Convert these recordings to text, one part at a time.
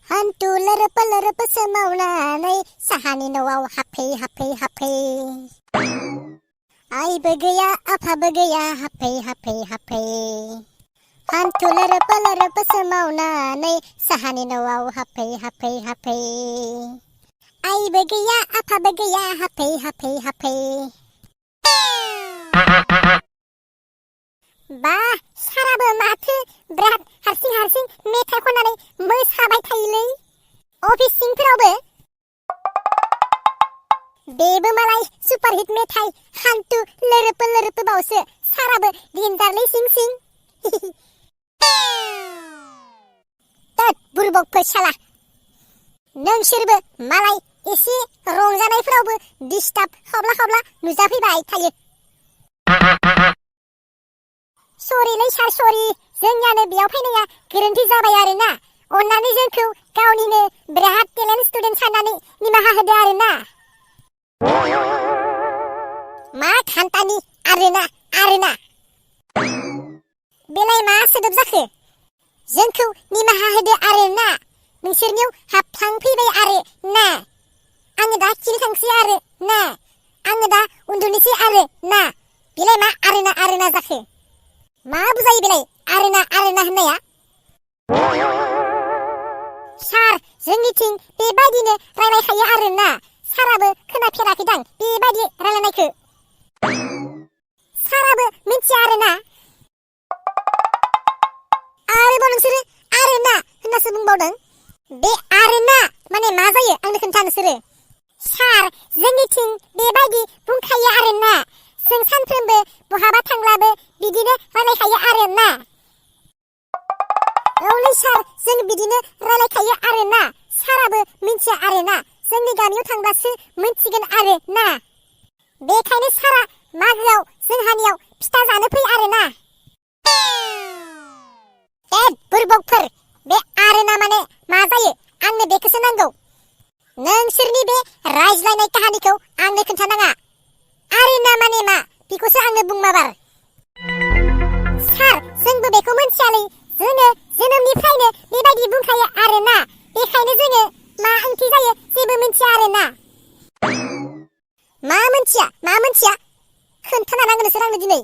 हान्थु लोरोप लोरोप सोमावनानै साहानि न'आव हाबफै आइबो गैया आफाबो गैया हाबफै हान्थु लोरोप लोरोप सोमावनानै साहानि न'आव हाबफै आइबो गैया आफाबो गैया हाबफै बा साराबो माथो बिराद हारसिं मेथाइ खननानै मोसाबाय थायोलै अफिस सिंफोरावबो बेबो मालाय सुपारहिट मेथाइ हान्थु लोरोप लोरोप बावसो साराबो देन्जारलै सिं तत बुरबकफोर साला नोंसोरबो मालाय एसे रंजानायफोरावबो डिस्टार्ब खावब्ला नुजाफैबाय थायो। सरिलै सार सरि जोंनियानो बेयाव फैनाया गोरोन्थि जाबाय आरोना अन्नानै जोंखौ गावनिनो बिराद टेलेन्ट स्टुडेन्ट साननानै निमाहा होदो आरोना। मा खान्थानि आरोना बेलाय मा सोदोब जाखो जोंखौ निमाहा होदो आरोना नोंसोरनियाव हाबफ्लांफैबाय आरो ना आङो दा खिनो थांसै आरो ना आङो दा उन्दुनोसै आरो ना बेलाय मा आरोना जाखो मा बुजायो बेलाय आरोना होननाया सार जोंनिथिं बेबायदिनो रायलायखायो आरोना साराबो खोनाफेराखैदां बेबायदि रायलायनायखौ साराबो मिथिया आरोना आरोबाव नोंसोरो आरोना होननासो बुंबावदों बे आरोना माने मा जायो आंनो खोन्था नोंसोरो सार जोंनिथिं बेबायदि बुंखायो आरोना जों सानफ्रोमबो बहाबा थांब्लाबो बिदिनो रायलायखायो आरोना औलै सार जों बिदिनो रायलायखायो आरोना साराबो मिथिया आरोना जोंनि गामियाव थांब्लासो मिथिगोन आरोना बेखायनो सारा मागोआव जोंहानियाव फिथा जानो फै आरोना बुरबकफोर बे आरोना माने मा जायो आंनो बेखौसो नांगौ नोंसोरनि बे रायज्लायनाय काहानिखौ आंनो खोन्थानाङा आरोना माने मा बेखौसो आंनो बुंमाबार सार जोंबो बेखौ मिथियालै जोङो जोनोमनिफ्रायनो बेबायदि बुंखायो आरोना बेखायनो जोङो मा ओंथि जायो जेबो मिथिया आरोना मा मिथिया खोन्थाना नांगोन नोंसोर आंनो दिनै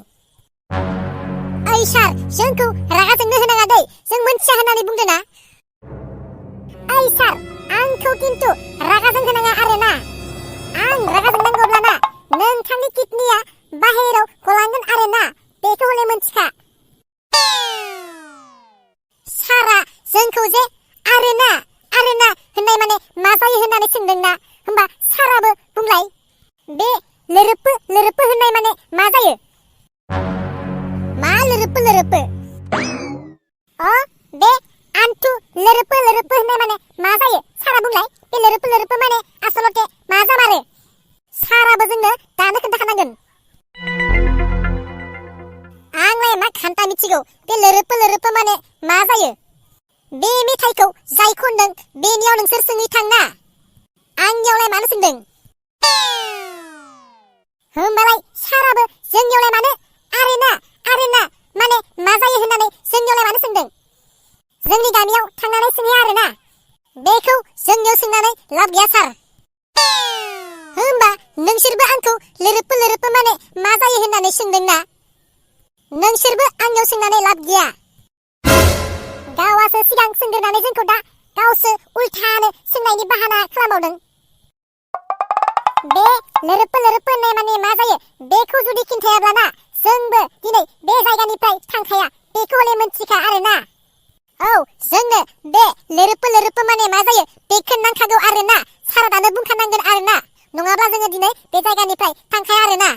ओइ सार जोंखौ रागा जोंनो होनाङा दै जों मिथिया होननानै बुंदों ना ओइ सार आंखौ खिन्थु रागा जोंहोनाङा आरोना आं रागा जोंनांगौब्लाना नोंथांनि किडनिया बाहेराव गलांगोन आरोना बेखौ हले मिथिखा सारा जोंखौ जे आरोना होननाय माने मा जायो होननानै सोंदोंना होमबा साराबो बुंलाय बे लोरोप होननाय माने मा जायो मा लोरोप बे आन्थु लोरोप होननाय माने मा जायो सारा बुंलाय बे लोरोप माने आसलते मा जामारो साराबो जोंनो दानो खोन्थाखानांगोन आंलाय मा खान्था मिथिगौ बे लोरोप माने मा जायो बे मेथाइखौ जाय खनदों बेनियाव नोंसोर सोंहै थांना आंनियावलाय मानो सोंदों होमबालाय साराबो जोंनियावलाय मानो आरोना माने मा जायो होननानै जोंनियावलाय मानो सोंदों जोंनि गामियाव थांनानै सोंहै आरोना बेखौ जोंनियाव सोंनानै लाब गैया सार होमबा नोंसोरबो आंखौ लोरोप माने मा जायो होननानै सोंदोंना नोंसोरबो आंनियाव सोंनानै लाब गैया गावासो सिगां सोंग्रोनानै जोंखौ दा गावसो उल्थानो सोंनायनि बाहाना खालामबावदों बे लोरोप होननाय माने मा जायो बेखौ जुदि खिन्थायाब्लाना जोंबो दिनै बे जायगानिफ्राय थांखाया बेखौ हले मिथिखा आरोना औ जोंनो बे लोरोप माने मा जायो बेखौ नांखागौ आरोना सारादानो बुंखानांगोन आरोना नङाब्ला जोङो दिनै बे जायगानिफ्राय थांखाया आरोना